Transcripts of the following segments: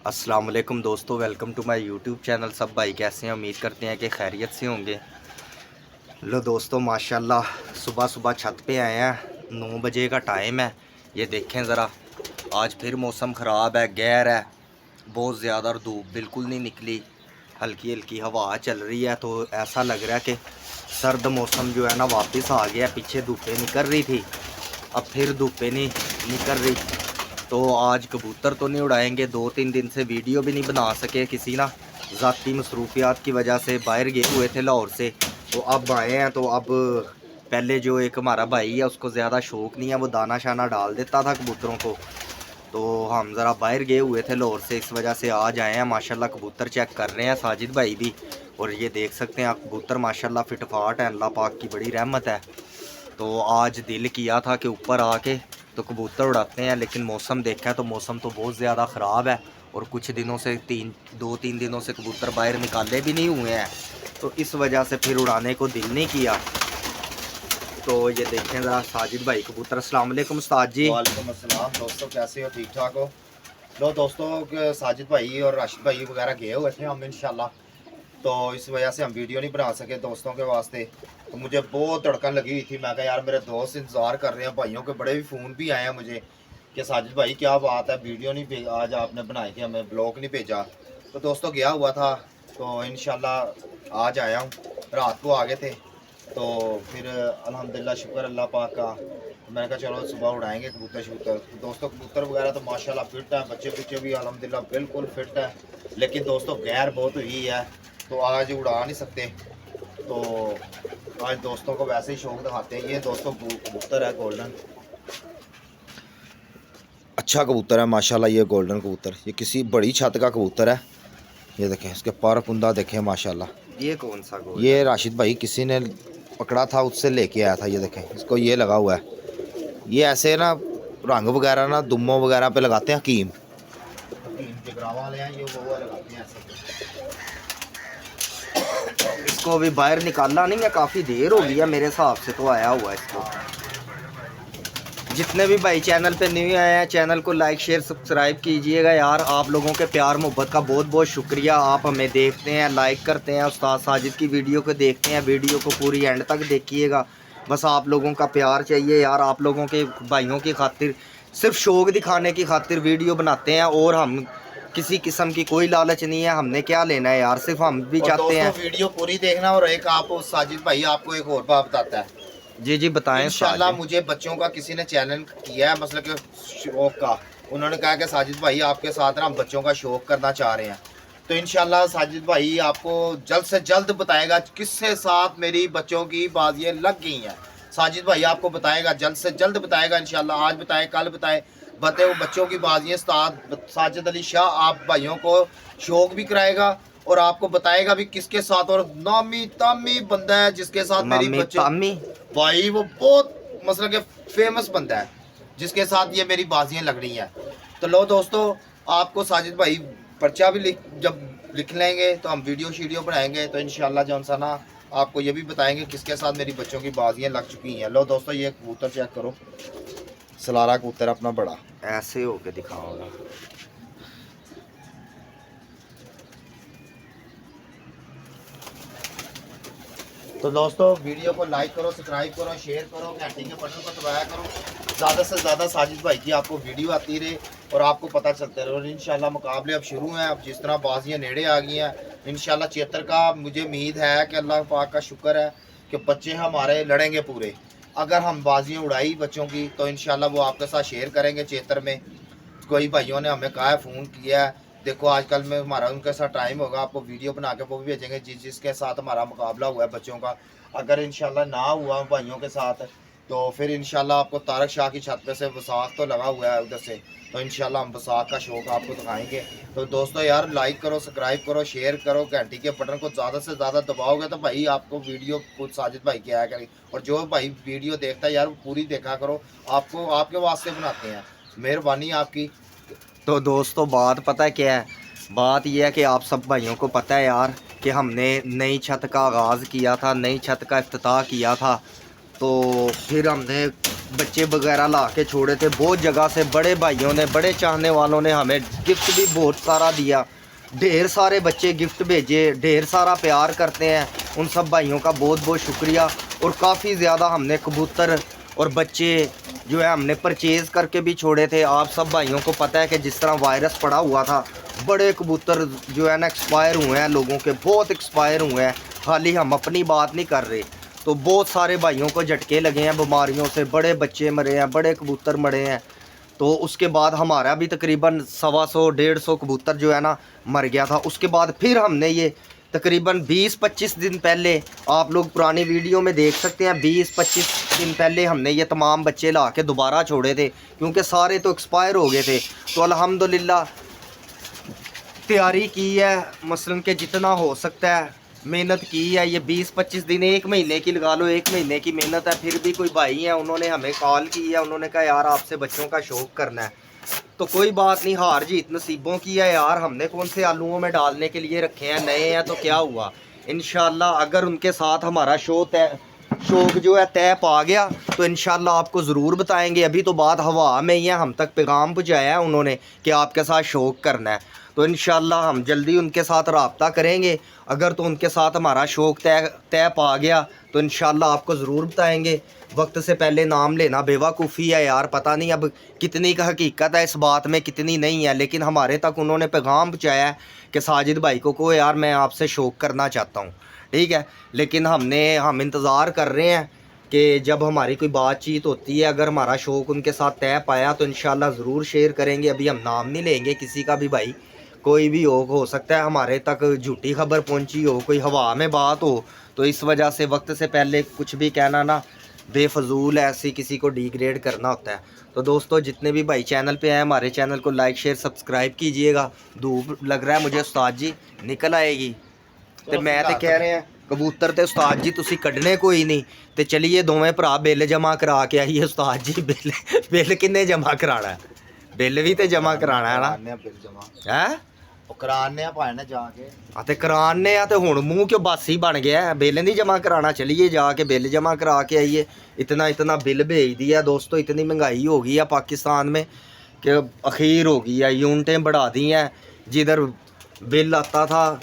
अस्सलाम वालेकुम दोस्तों, welcome to my YouTube channel. सब भाई कैसे हैं? उम्मीद करते हैं कि खैरियत से होंगे। लो दोस्तों, माशाल्लाह सुबह सुबह छत पे आए हैं। 9 बजे का टाइम है। ये देखें ज़रा, आज फिर मौसम ख़राब है, गैर है बहुत ज़्यादा और धूप बिल्कुल नहीं निकली। हल्की हल्की हवा चल रही है, तो ऐसा लग रहा है कि सर्द मौसम जो है ना वापस आ गया। पीछे धूपें निकल रही थी, अब फिर धूपें नहीं निकल रही। तो आज कबूतर तो नहीं उड़ाएंगे, 2-3 दिन से वीडियो भी नहीं बना सके, किसी ना ज़ाती मसरूफियात की वजह से बाहर गए हुए थे लाहौर से। तो अब आए हैं, तो अब पहले जो एक हमारा भाई है उसको ज़्यादा शौक़ नहीं है, वो दाना शाना डाल देता था कबूतरों को। तो हम ज़रा बाहर गए हुए थे लाहौर से, इस वजह से आज आए हैं। माशाल्लाह कबूतर चेक कर रहे हैं साजिद भाई भी, और ये देख सकते हैं आप कबूतर माशाल्लाह फिटफाट है, अल्लाह पाक की बड़ी रहमत है। तो आज दिल किया था कि ऊपर आके तो कबूतर उड़ाते हैं, लेकिन मौसम देखा है तो मौसम तो बहुत ज़्यादा ख़राब है, और कुछ दिनों से 2-3 दिनों से कबूतर बाहर निकाले भी नहीं हुए हैं, तो इस वजह से फिर उड़ाने को दिल नहीं किया। तो ये देखें ज़रा साजिद भाई कबूतर। अस्सलाम वालेकुम उस्ताद जी। वालेकुम अस्सलाम दोस्तों, कैसे हो? ठीक ठाक हो? लो दोस्तों, साजिद भाई और राशिद भाई वगैरह गए हुए थे हम इंशाल्लाह, तो इस वजह से हम वीडियो नहीं बना सके दोस्तों के वास्ते। तो मुझे बहुत धड़कन लगी हुई थी, मैं कहा यार मेरे दोस्त इंतज़ार कर रहे हैं, भाइयों के बड़े भी फ़ोन भी आए हैं मुझे कि साजिद भाई क्या बात है, वीडियो नहीं भेज आज आपने बनाई थी, हमें ब्लॉग नहीं भेजा। तो दोस्तों गया हुआ था, तो इंशाल्लाह आज आया हूँ। रात को आ गए थे, तो फिर अल्हम्दुलिल्लाह शुक्र अल्लाह पाक का। मैंने कहा चलो सुबह उड़ाएंगे कबूतर शबूतर। तो दोस्तों कबूतर वगैरह तो माशाल्लाह फिट है, बच्चे बच्चे भी अल्हम्दुलिल्लाह बिल्कुल फिट है, लेकिन दोस्तों गैर बहुत हुई है, तो आज उड़ा नहीं सकते। तो आज दोस्तों को वैसे ही शौक दिखाते हैं। ये दोस्तों कबूतर है गोल्डन, अच्छा कबूतर है माशाल्लाह। ये गोल्डन कबूतर, ये किसी बड़ी छत का कबूतर है। ये देखें इसके पर कुंदा देखें माशाल्लाह। ये कौन सा गोल्ड? ये राशिद भाई किसी ने पकड़ा था, उससे लेके आया था। ये देखें इसको, ये लगा हुआ है। ये ऐसे ना रंग वगैरह ना दुम्मों वगैरह पे लगाते हैं हकीम जगरावा वाले हैं, ये वो लगाते हैं ऐसे। इसको अभी बाहर निकाला नहीं है, काफ़ी देर हो गई है मेरे हिसाब से तो आया हुआ है इसको। जितने भी भाई चैनल पे न्यू आए हैं, चैनल को लाइक शेयर सब्सक्राइब कीजिएगा यार। आप लोगों के प्यार मोहब्बत का बहुत बहुत शुक्रिया। आप हमें देखते हैं, लाइक करते हैं, उस्ताद साजिद की वीडियो को देखते हैं, वीडियो को पूरी एंड तक देखिएगा। बस आप लोगों का प्यार चाहिए यार। आप लोगों के भाइयों की खातिर, सिर्फ शौक दिखाने की खातिर वीडियो बनाते हैं, और हम किसी किस्म की कोई लालच नहीं है। हमने क्या लेना है यार, सिर्फ हम भी चाहते हैं। वीडियो पूरी देखना। और एक आप साजिद भाई आपको एक और बात बताता है। जी जी बताएं। इंशाल्लाह मुझे बच्चों का किसी ने चैनल किया है, मतलब कि शौक का। उन्होंने कहा कि साजिद भाई आपके साथ ना हम बच्चों का शौक करना चाह रहे हैं, तो इंशाल्लाह साजिद भाई आपको जल्द से जल्द बताएगा किसके साथ मेरी बच्चों की बाजियाँ लग गई हैं। साजिद भाई आपको बताएगा, जल्द से जल्द बताएगा इंशाल्लाह। आज बताए, कल बताए, वो बच्चों की बाजियाँ साजिद अली शाह आप भाइयों को शौक भी कराएगा, और आपको बताएगा भी किसके साथ। और नामी तामी बंदा है जिसके साथ मेरी बच्चे भाई, वो बहुत मतलब कि फेमस बंदा है जिसके साथ ये मेरी बाजियाँ लग रही हैं। तो लो दोस्तों, आपको साजिद भाई पर्चा भी जब लिख लेंगे तो हम वीडियो शीडियो बनाएंगे, तो इंशाल्लाह जो सा ना आपको ये भी बताएंगे किसके साथ मेरी बच्चों की बाजियाँ लग चुकी हैं। लो दोस्तों, ये कबूतर चेक करो, सलारा कबूतर अपना बड़ा ऐसे होके दिखाओगा। तो दोस्तों वीडियो को लाइक करो, सब्सक्राइब करो, शेयर करो, घंटी के बटन को दबाया करो, ज़्यादा से ज़्यादा साजिद भाई की आपको वीडियो आती रहे और आपको पता चलता रहे। और इंशाल्लाह मुकाबले अब शुरू हैं। अब जिस तरह बाजियाँ नेड़े आ गई हैं, इंशाल्लाह चेतर का मुझे उम्मीद है कि अल्लाह पाक का शुक्र है कि बच्चे हमारे लड़ेंगे पूरे। अगर हम बाजियाँ उड़ाई बच्चों की, तो इंशाल्लाह वो आपके साथ शेयर करेंगे चेतर में। कोई भाइयों ने हमें कहा है, फ़ोन किया है, देखो आजकल में हमारा उनके साथ टाइम होगा, आपको वीडियो बना के वो भी भेजेंगे जिसके साथ हमारा मुकाबला हुआ है बच्चों का। अगर इंशाल्लाह ना हुआ भाइयों के साथ, तो फिर इंशाल्लाह आपको तारक शाह की छत पे से वसाख तो लगा हुआ है उधर से, तो इंशाल्लाह हम वसाख का शौक आपको दिखाएंगे। तो दोस्तों यार लाइक करो, सब्सक्राइब करो, शेयर करो, घंटी के बटन को ज़्यादा से ज़्यादा दबाओगे तो भाई आपको वीडियो खुद साजिद भाई की आया करेगी। और जो भाई वीडियो देखता है यार पूरी देखा करो, आपको आपके वास्ते बनाते हैं, मेहरबानी आपकी। तो दोस्तों बात पता है क्या है? बात यह है कि आप सब भाइयों को पता है यार कि हमने नई छत का आगाज़ किया था, नई छत का इफ्तिताह किया था। तो फिर हमने बच्चे वगैरह ला के छोड़े थे बहुत जगह से, बड़े भाइयों ने, बड़े चाहने वालों ने हमें गिफ्ट भी बहुत सारा दिया, ढेर सारे बच्चे गिफ्ट भेजे, ढेर सारा प्यार करते हैं। उन सब भाइयों का बहुत बहुत शुक्रिया। और काफ़ी ज़्यादा हमने कबूतर और बच्चे जो है हमने परचेज़ करके भी छोड़े थे। आप सब भाइयों को पता है कि जिस तरह वायरस पड़ा हुआ था, बड़े कबूतर जो है ना एक्सपायर हुए हैं, लोगों के बहुत एक्सपायर हुए हैं। खाली हम अपनी बात नहीं कर रहे, तो बहुत सारे भाइयों को झटके लगे हैं बीमारियों से, बड़े बच्चे मरे हैं, बड़े कबूतर मरे हैं। तो उसके बाद हमारा भी तकरीबन 125-150 कबूतर जो है ना मर गया था। उसके बाद फिर हमने ये तकरीबन 20-25 दिन पहले, आप लोग पुरानी वीडियो में देख सकते हैं, 20-25 दिन पहले हमने ये तमाम बच्चे ला के दोबारा छोड़े थे, क्योंकि सारे तो एक्सपायर हो गए थे। तो अल्हम्दुलिल्लाह तैयारी की है, मसलन के जितना हो सकता है मेहनत की है। ये 20-25 दिन, 1 महीने की लगा लो, 1 महीने की मेहनत है। फिर भी कोई भाई हैं, उन्होंने हमें कॉल की है, उन्होंने कहा यार आपसे बच्चों का शौक़ करना है। तो कोई बात नहीं, हार जीत नसीबों की है यार। हमने कौन से आलूओं में डालने के लिए रखे हैं, नए हैं तो क्या हुआ। इंशाल्लाह अगर उनके साथ हमारा शौक़ जो है तय पा गया तो इंशाल्लाह आपको ज़रूर बताएंगे। अभी तो बात हवा में ही है, हम तक पैगाम पहुँचाया है उन्होंने कि आपके साथ शौक़ करना है। तो इंशाल्लाह हम जल्दी उनके साथ रब्ता करेंगे। अगर तो उनके साथ हमारा शौक़ तय पा गया तो इंशाल्लाह आपको ज़रूर बताएंगे। वक्त से पहले नाम लेना बेवकूफ़ी है यार। पता नहीं अब कितनी का हकीकत है इस बात में, कितनी नहीं है, लेकिन हमारे तक उन्होंने पैगाम पहुँचाया है कि साजिद भाई को यार मैं आपसे शौक़ करना चाहता हूँ, ठीक है। लेकिन हम इंतज़ार कर रहे हैं कि जब हमारी कोई बातचीत होती है, अगर हमारा शौक़ उनके साथ तय पाया तो इंशाल्लाह ज़रूर शेयर करेंगे। अभी हम नाम नहीं लेंगे किसी का भी भाई, कोई भी हो सकता है हमारे तक झूठी खबर पहुंची हो, कोई हवा में बात हो, तो इस वजह से वक्त से पहले कुछ भी कहना ना बेफजूल है, ऐसे किसी को डिग्रेड करना होता है। तो दोस्तों जितने भी भाई चैनल पे हैं, हमारे चैनल को लाइक शेयर सब्सक्राइब कीजिएगा। धूप लग रहा है मुझे उस्ताद जी, निकल आएगी तो मैं तो कह रहे हैं कबूतर तो उस्ताद जी तुसी कढ़ने कोई नहीं, तो चलिए दोवें भरा बिल जमा करा के आइए। उस्ताद जी बिल किन्ने जमा कराना है? बिल भी तो जमा कराना है ना, है कराने पाने जाके ते कराने आ। तो हुण मूँह क्यों बासी बन गया है, बिल नहीं जमा कराना? चलिए जाके बिल जमा करा के आइए। इतना बिल भेज दिया दोस्तों। इतनी महंगाई हो गई है पाकिस्तान में कि अखीर हो गई है, यूनिटें बढ़ा दी हैं। जिधर बिल आता था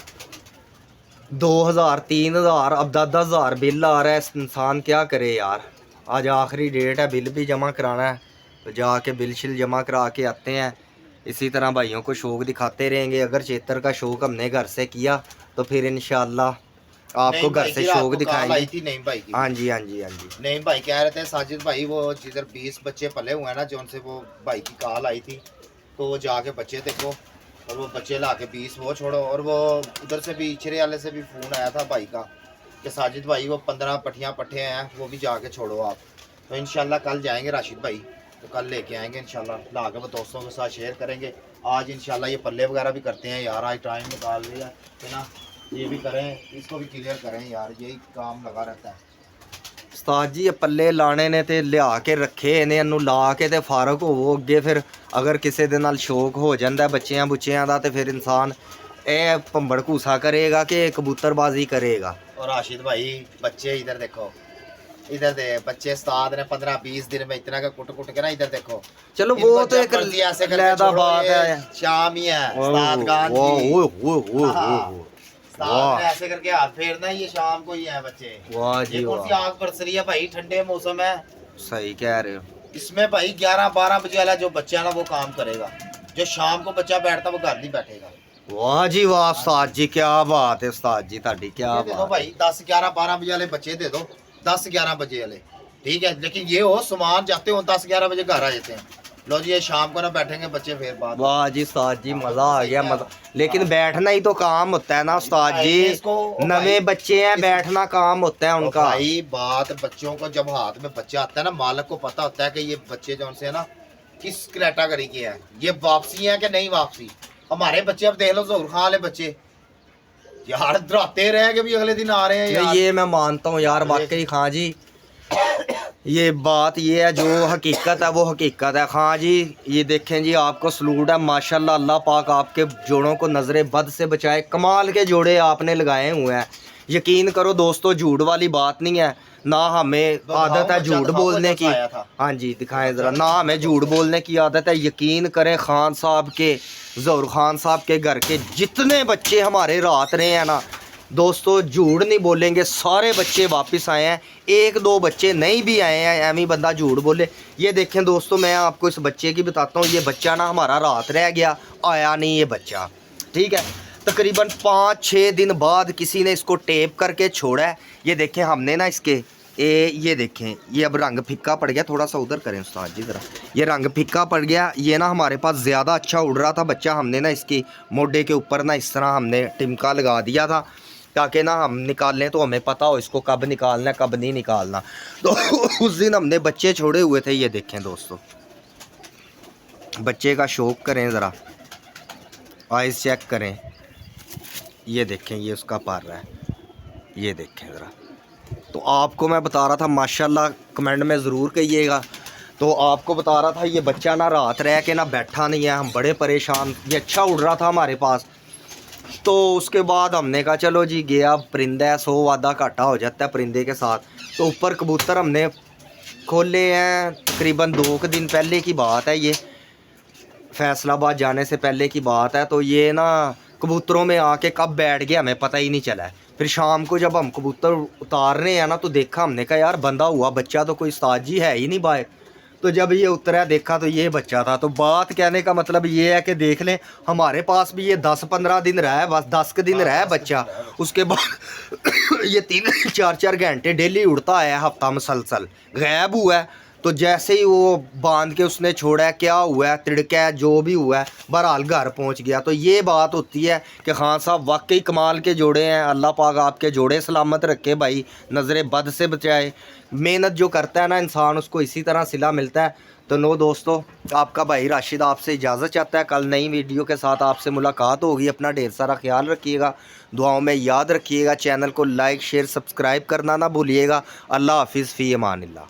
2000-3000, अब 10,000 बिल आ रहा है। इंसान क्या करे यार। आज आखिरी डेट है, बिल भी जमा कराना है, तो जाके बिल शिल जमा करा के आते हैं। इसी तरह भाइयों को शौक़ दिखाते रहेंगे। अगर चेतर का शौक़ हमने घर से किया तो फिर इंशाल्लाह आपको घर से शौक़ दिखाएंगे। नहीं भाई, हाँ जी हाँ जी हाँ जी। नहीं भाई कह रहे थे साजिद भाई वो जिधर 20 बच्चे पले हुए हैं ना, जो उनसे वो भाई की कॉल आई थी, तो वो जाके बच्चे देखो और वो बच्चे ला के 20 वो छोड़ो। और वो उधर से भी इचरे वाले से भी फ़ोन आया था भाई का कि साजिद भाई वो 15 पट्ठियाँ पट्ठे हैं, वो भी जाके छोड़ो आप। तो इंशाल्लाह कल जाएंगे राशिद भाई, तो कल लेके आएंगे इंशाल्लाह, ला के वो दोस्तों के साथ शेयर करेंगे। आज इंशाल्लाह ये पल्ले वगैरह भी करते हैं यार, आज टाइम निकाल लिया है ना, ये भी करें, इसको भी क्लियर करें यार, यही काम लगा रहता है। उस्ताद जी ये पल्ले लाने ने ते लिया के रखे इन्हें ला के ते फारग होवो अगे। फिर अगर किसी दे नाल शौक हो जाता है बच्चियां बुच्चियां दा, तो फिर इंसान ए भंबड़ घूसा करेगा कि कबूतरबाजी करेगा। और राशिद भाई बच्चे इधर देखो, इधर दे बच्चे उस्ताद ने 15-20 दिन में इतना का कुट के ना, इधर देखो। चलो वो तो एक अलग बात है, शाम ही है उस्ताद गान की, उस्ताद ने ऐसे करके हाथ फेरना, ये शाम को ही है बच्चे। वाह जी ये कौन सी आग बरस रही है भाई, ठंडे मौसम है। सही कह रहे हो। इसमें भाई 11-12 बजे वाला जो बच्चा ना वो काम करेगा, जो शाम को बच्चा बैठता वो घर नहीं बैठेगा। वाह जी वाह उस्ताद जी, क्या बात है उस्ताद जी ताड़ी, क्या बात है भाई। 10-11-12 बजे वाले बच्चे दे दो, 10-11 बजे वाले, ठीक है। लेकिन ये हो सुमार जाते हो 10-11 बजे घर आ जाते हैं। लो जी ये शाम को ना बैठेंगे बच्चे फिर बात। वाह जी उस्ताद जी मजा आ गया, मजा। लेकिन बैठना ही तो काम होता है ना उस्ताद जी, नवे बच्चे हैं, बैठना काम होता है उनका। भाई बात बच्चों को जब हाथ में बच्चा आता है ना, मालिक को पता होता है कि ये बच्चे जो उनसे ना किस कैटेगरी के हैं, ये वापसी है कि नहीं वापसी। हमारे बच्चे अब देख लो, ज़ोहर खान वाले बच्चे यार डराते रहे कि भी अगले दिन आ रहे हैं यार। ये मैं मानता हूँ यार, वाकई खां जी ये बात ये है, जो हकीकत है वो हकीकत है। खां जी ये देखें जी, आपको सलूट है माशाल्लाह। अल्लाह पाक आपके जोड़ों को नज़रे बद से बचाए। कमाल के जोड़े आपने लगाए हुए हैं। यकीन करो दोस्तों, झूठ वाली बात नहीं है, ना हमें तो आदत है बच्चा झूठ दिखाओ, बोलने बच्चा की। आया था। हाँ जी दिखाएं ज़रा, ना हमें झूठ बोलने की आदत है। यकीन करें खान साहब के, ज़हूर खान साहब के घर के जितने बच्चे हमारे रात रहे हैं ना दोस्तों, झूठ नहीं बोलेंगे, सारे बच्चे वापस आए हैं। एक दो बच्चे नहीं भी आए हैं, एम ही बंदा झूठ बोले। ये देखें दोस्तों, मैं आपको इस बच्चे की बताता हूँ। ये बच्चा ना हमारा रात रह गया, आया नहीं ये बच्चा, ठीक है। तकरीबन 5-6 दिन बाद किसी ने इसको टेप करके छोड़ा है। ये देखें हमने ना इसके ये देखें, ये अब रंग फिक्का पड़ गया। थोड़ा सा उधर करें उस्ताद जी ज़रा, ये रंग फिक्का पड़ गया। ये ना हमारे पास ज़्यादा अच्छा उड़ रहा था बच्चा, हमने ना इसकी मोढे के ऊपर ना इस तरह हमने टिमका लगा दिया था ताकि ना हम निकालें तो हमें पता हो इसको कब निकालना है कब नहीं निकालना। तो उस दिन हमने बच्चे छोड़े हुए थे। ये देखें दोस्तों, बच्चे का शौक करें ज़रा, आइज़ चेक करें। ये देखें, ये उसका पर रहा है, ये देखें ज़रा। तो आपको मैं बता रहा था, माशाल्लाह कमेंट में ज़रूर कहिएगा। तो आपको बता रहा था ये बच्चा ना रात रह के ना बैठा नहीं है, हम बड़े परेशान। ये अच्छा उड़ रहा था हमारे पास। तो उसके बाद हमने कहा चलो जी गया परिंदा है, 100 वादा घाटा हो जाता है परिंदे के साथ। तो ऊपर कबूतर हमने खोले हैं, तकरीबन 2 दिन पहले की बात है, ये फैसलाबाद जाने से पहले की बात है। तो ये ना कबूतरों में आके कब बैठ गया हमें पता ही नहीं चला है। फिर शाम को जब हम कबूतर उतारने हैं ना तो देखा हमने कहा यार बंधा हुआ बच्चा तो कोई उस्ताद जी है ही नहीं बाहर। तो जब ये उतरा देखा तो ये बच्चा था। तो बात कहने का मतलब ये है कि देख लें, हमारे पास भी ये 10-15 दिन रहा है, बस 10 के दिन रहा है बच्चा। उसके बाद ये 3-4 घंटे डेली उड़ता है, हफ्ता मुसलसल गायब हुआ है। तो जैसे ही वो बांध के उसने छोड़ा है, क्या हुआ है, तिड़का है, जो भी हुआ है, बहरहाल घर पहुंच गया। तो ये बात होती है कि खान साहब वाकई कमाल के जोड़े हैं। अल्लाह पाक आपके जोड़े सलामत रखे भाई, नज़र बद से बचाए। मेहनत जो करता है ना इंसान, उसको इसी तरह सिला मिलता है। तो नो दोस्तों, आपका भाई राशिद आपसे इजाज़त चाहता है। कल नई वीडियो के साथ आपसे मुलाकात होगी। अपना ढेर सारा ख्याल रखिएगा, दुआओं में याद रखिएगा। चैनल को लाइक शेयर सब्सक्राइब करना ना भूलिएगा। अल्लाह हाफिज़, फ़ी अमानिल्लाह।